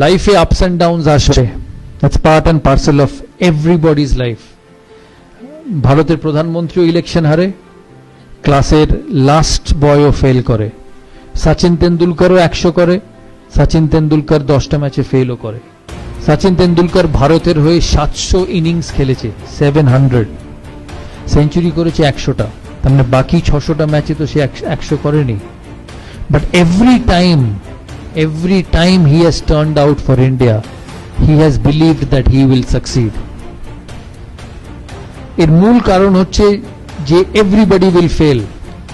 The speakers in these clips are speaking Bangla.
লাইফে আপস অ্যান্ড ডাউনস আসবে, that's part and parcel of everybody's life. ভারতের প্রধানমন্ত্রীও ইলেকশন হারে, ক্লাসের লাস্ট বয়ও ফেল করে, সচিন তেন্ডুলকরও 100 করে, সচিন তেন্ডুলকর 10টা ম্যাচে ফেলও করে। সচিন তেন্ডুলকর ভারতের হয়ে 700 ইনিংস খেলেছে, 700 সেঞ্চুরি করেছে 100টা, তার মানে বাকি 600টা ম্যাচে তো সে 100 করেনি। But every time he has turned out for India, he has believed that he will succeed. এর মূল কারণ হচ্ছে যে everybody will fail,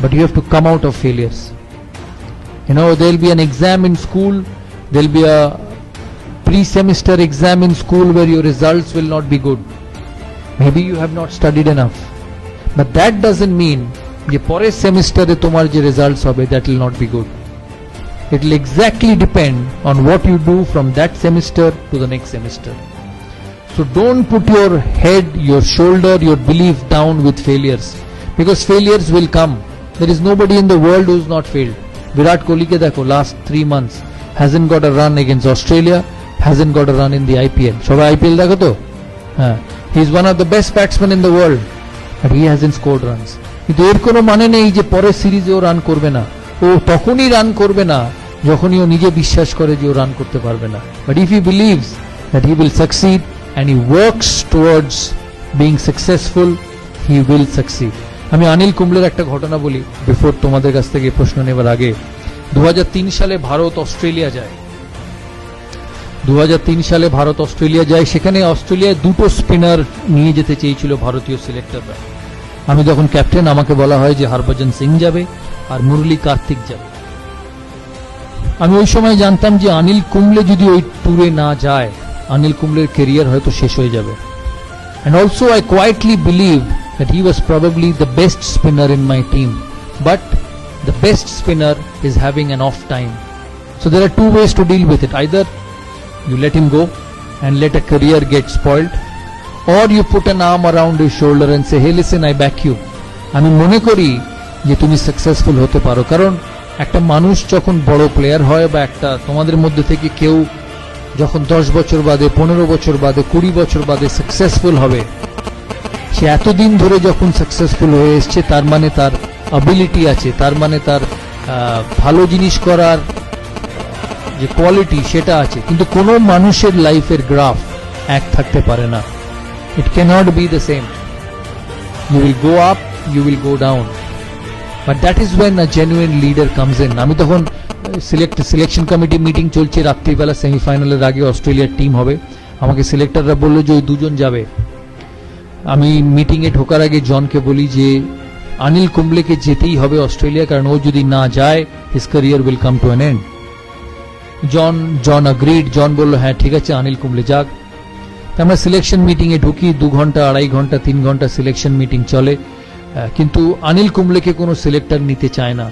but you have to come out of failures. You know, there will be an exam in school, there will be a pre-semester exam in school where your results will not be good. Maybe you have not studied enough. But that doesn't mean যে পরের সেমিস্টারে তোমার যে রেজাল্টস হবে that will not be good. It will exactly depend on what you do from that semester to the next semester. So don't put your head, your shoulder, your belief down with failures, because failures will come. There is nobody in the world who has not failed. Virat Kohli ke dekho, last 3 months hasn't got a run against Australia, hasn't got a run in the IPL. Shobai IPL dekho to? He is one of the best batsmen in the world, but he hasn't scored runs. কিন্তু এর কোনো মানে নেই যে পরের সিরিজে ও রান করবে না। ও তখনই রান করবে না যখনই ও নিজে বিশ্বাস করে যে ও রান করতে পারবে না। But if he believes that he will succeed and he works towards being successful, he will succeed. আমি অনিল কুম্বলের একটা ঘটনা বলি বিফোর তোমাদের কাছ থেকে প্রশ্ন নেবার আগে। 2003 সালে ভারত অস্ট্রেলিয়া যায়। 2003 সালে ভারত অস্ট্রেলিয়া যায়, সেখানে অস্ট্রেলিয়ায় 2টো স্পিনার নিয়ে যেতে চেয়েছিল ভারতীয় সিলেক্টররা। আমি যখন ক্যাপ্টেন, আমাকে বলা হয় যে হরভজন সিং যাবে আর মুরলী কার্তিক যাবে। আমি ওই সময় জানতাম যে অনিল কুম্বলে যদি ওই ট্যুরে না যায়, অনিল কুম্বলের ক্যারিয়ার হয়তো শেষ হয়ে যাবে। And also I quietly believe that he was probably the best spinner in my team, but the best spinner is having an off time. So there are 2 ways to deal with it. Either you let him go and let a career get spoiled, or you put an arm around his shoulder and say, hey listen, I back you. আমি মনে করি যে তুমি সাকসেসফুল হতে পারো। কারণ একটা মানুষ যখন বড় প্লেয়ার হয়, বা একটা তোমাদের মধ্যে থেকে কেউ যখন 10 বছর বাদে, 15 বছর বাদে, 20 বছর বাদে সাকসেসফুল হবে, সে এতদিন ধরে যখন সাকসেসফুল হয়ে এসছে, তার মানে তার অ্যাবিলিটি আছে, তার মানে তার ভালো জিনিস করার যে কোয়ালিটি সেটা আছে। কিন্তু কোনো মানুষের লাইফের গ্রাফ এক থাকতে পারে না। It cannot be the same. You will go up, you will go down. But that is when a genuine leader comes in. আমি তখন সিলেকশন কমিটি মিটিং চলছে, রাত্রিবেলা সেমিফাইনালের আগে অস্ট্রেলিয়ার টিম হবে। আমাকে সিলেক্টররা বললো যে ওই 2 জন যাবে। আমি মিটিংয়ে ঢোকার আগে জনকে বলি যে অনিল কুম্বলেকে যেতেই হবে অস্ট্রেলিয়া, কারণ ও যদি না যায় his career will come to an end. John agreed. জন বলল হ্যাঁ ঠিক আছে, অনিল কুম্বলে যাক। আমরা সিলেকশন মিটিংয়ে ঢুকি, 2 ঘন্টা, 2.5 ঘন্টা, 3 ঘন্টা সিলেকশন মিটিং চলে, কিন্তু অনিল কুম্বলেকে কোনো সিলেক্টর নিতে চায় না।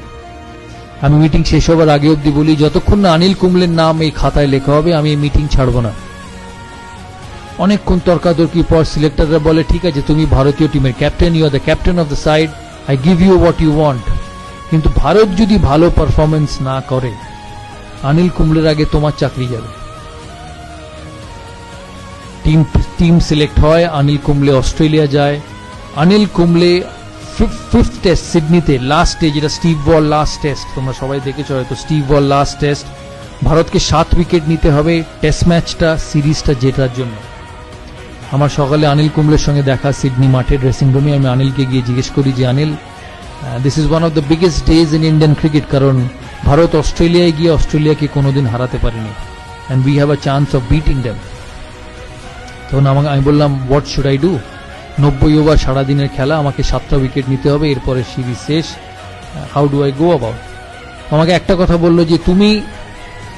আমি মিটিং শেষ হবার আগে অবধি বলি, যতক্ষণ না অনিল কুম্বলের নাম এই খাতায় লেখা হবে আমি এই মিটিং ছাড়বো না। অনেকক্ষণ তর্কাতর্কি পর সিলেক্টররা বলে ঠিক আছে, তুমি ভারতীয় টিমের captain, you are the captain of the side, I give you what you want. কিন্তু ভারত যদি ভালো পারফরমেন্স না করে, অনিল কুম্বলের আগে তোমার চাকরি যাবে। টিম সিলেক্ট হয়, অনিল কুম্বলে অস্ট্রেলিয়া যায়। অনিল কুম্বলে 5th টেস্ট সিডনিতে, লাস্ট ডে, যেটা স্টিভ ওয়াল লাস্ট টেস্ট, তোমরা সবাই দেখেছো হয়তো, স্টিভ ওয়াল লাস্ট টেস্ট, ভারতকে 7 উইকেট নিতে হবে টেস্ট ম্যাচটা, সিরিজটা জেতার জন্য। আমার সকালে অনিল কুম্বলের সঙ্গে দেখা সিডনি মাঠের ড্রেসিং রুমে। আমি অনিলকে গিয়ে জিজ্ঞেস করি যে Anil, this is one of the biggest days in Indian cricket, কারণ ভারত অস্ট্রেলিয়ায় গিয়ে অস্ট্রেলিয়াকে কোনোদিন হারাতে পারেনি, and we have a chance of beating them. তখন আমি বললাম what should I do? 90 over সারাদিনের খেলা, আমাকে 7টা উইকেট নিতে হবে, এরপরে সিরিজ শেষ, how do I go about? আমাকে একটা কথা বললো যে তুমি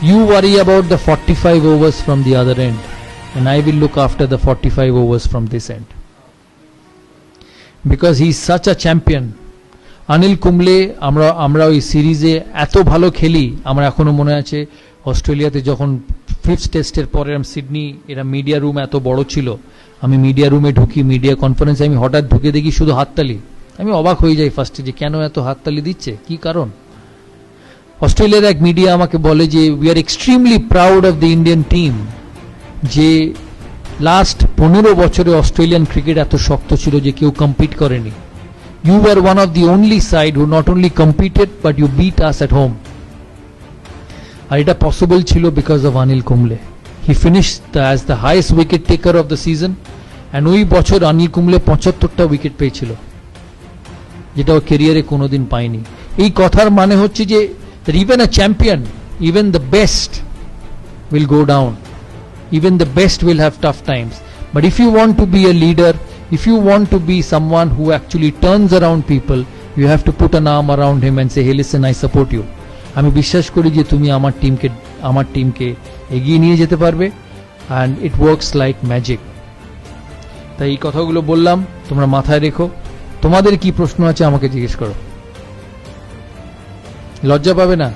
you worry about the 45 overs from the other end, and I will look after the 45 overs from this end, because he is such a champion. Anil Kumble, আমরা ওই সিরিজে এত ভালো খেলি, আমার এখনো মনে আছে অস্ট্রেলিয়াতে যখন 5th টেস্টের পরে সিডনি, এরা মিডিয়া রুম এত বড় ছিল, আমি মিডিয়া রুমে ঢুকি, মিডিয়া কনফারেন্সে আমি হঠাৎ ঢুকে দেখি শুধু হাততালি। আমি অবাক হয়ে যাই ফার্স্টে যে কেন এত হাততালি দিচ্ছে, কি কারণ? অস্ট্রেলিয়ার এক মিডিয়া আমাকে বলে যে we are extremely proud of the Indian team, যে লাস্ট 15 বছরে অস্ট্রেলিয়ান ক্রিকেট এত শক্ত ছিল যে কেউ কম্পিট করেনি। You are one of the only side who not only competed but you beat us at home. আর এটা পসিবল ছিল because of Anil Kumble. He finished as the highest wicket taker of the season, and ওই বছর অনিল কুম্বলে 75টা উইকেট পেয়েছিল, যেটা ও ক্যারিয়ারে কোনোদিন পায়নি। এই কথার মানে হচ্ছে যে even a champion, even the best will go down, even the best will have tough times, but if you want to be a leader, if you want to be someone who actually turns around people, you have to put an arm around him and say, hey listen, I support you. আমি বিশ্বাস করি যে তুমি আমার টিমকে এগিয়ে নিয়ে যেতে পারবে, and it works like magic. তাই এই কথাগুলো বললাম, তোমরা মাথায় রেখো। তোমাদের কি প্রশ্ন আছে আমাকে জিজ্ঞেস করো, লজ্জা পাবে না,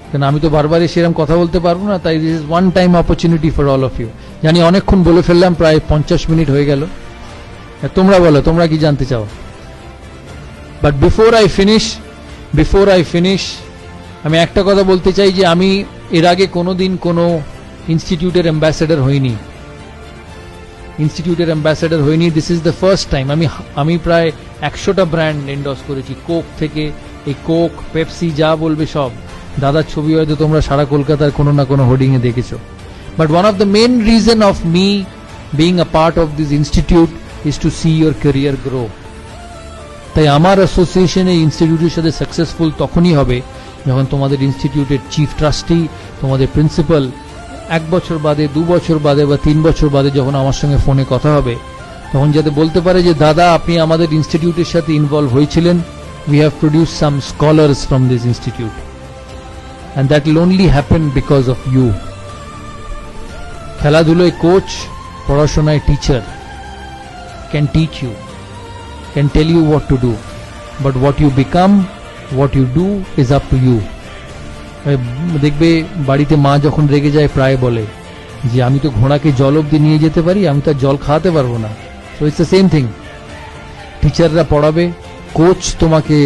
কারণ আমি তো বারবার সেরকম কথা বলতে পারবো না। তাই this is one time opportunity for all of you. জানি অনেকক্ষণ বলে ফেললাম, প্রায় 50 মিনিট হয়ে গেল। তোমরা বলো, তোমরা কি জানতে চাও? বাট বিফোর আই ফিনিশ আমি একটা কথা বলতে চাই যে আমি এর আগে কোনোদিন কোনো ইনস্টিটিউটের অ্যাম্বাসেডর হইনি। This is the first time. আমি প্রায় 100টা ব্র্যান্ড এন্ডোর্স করেছি, কোক থেকে, এই কোক, পেপসি, যা বলবে সব। দাদার ছবি হয়তো তোমরা সারা কলকাতার কোনো না কোনো হোর্ডিং এ দেখেছো। But one of the main reason of me being a part of this institute is to see your career grow. তাই আমার অ্যাসোসিয়েশন এই ইনস্টিটিউটের সাথে সাকসেসফুল তখনই হবে যখন তোমাদের ইনস্টিটিউটের চিফ ট্রাস্টি, তোমাদের প্রিন্সিপাল 1 বছর বাদে, 2 বছর বাদে বা 3 বছর বাদে যখন আমার সঙ্গে ফোনে কথা হবে, তখন যাতে বলতে পারে যে দাদা আপনি আমাদের ইনস্টিটিউটের সাথে ইনভলভ হয়েছিলেন, we have produced some scholars from this institute, and that will only happen because of you. খেলাধুলায় কোচ, পড়াশোনায় teacher can teach you, can tell you what to do, but what you become, what you do is up to you. দেখবে বাড়িতে মা যখন রেগে যায় প্রায় বলে যে আমি তো ঘোড়াকে জল অবধি নিয়ে যেতে পারি, আমি তো জল খাওয়াতে পারবো না। So it's the same thing. টিচাররা পড়াবে, কোচ তোমাকে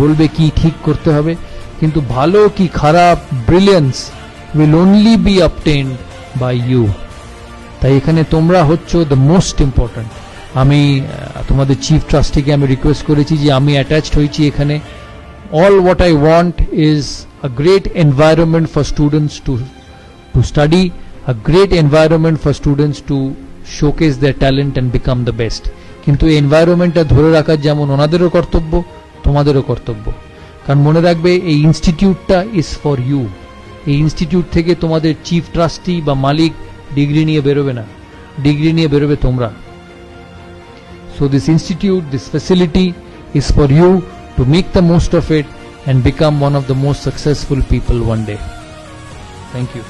বলবে কি ঠিক করতে হবে, কিন্তু ভালো কি খারাপ, brilliance will only be obtained by you. তাই এখানে তোমরা হচ্ছে দ্য মোস্ট ইম্পর্ট্যান্ট। আমি তোমাদের চিফ ট্রাস্টিকে আমি রিকোয়েস্ট করেছি যে আমি অ্যাটাচড হয়েছি এখানে। All what I want is a great environment for students to study, a great environment for students to showcase their talent and become the best. কিন্তু এই এনভায়রনমেন্টটা ধরে রাখার যেমন ওনাদেরও কর্তব্য, তোমাদেরও কর্তব্য। কারণ মনে রাখবে এই ইনস্টিটিউটটা ইজ ফর ইউ। এই ইনস্টিটিউট থেকে তোমাদের চিফ ট্রাস্টি বা মালিক ডিগ্রি নিয়ে বেরোবে না, ডিগ্রি নিয়ে বেরোবে তোমরা। So this institute, this facility is for you to make the most of it and become one of the most successful people one day. Thank you.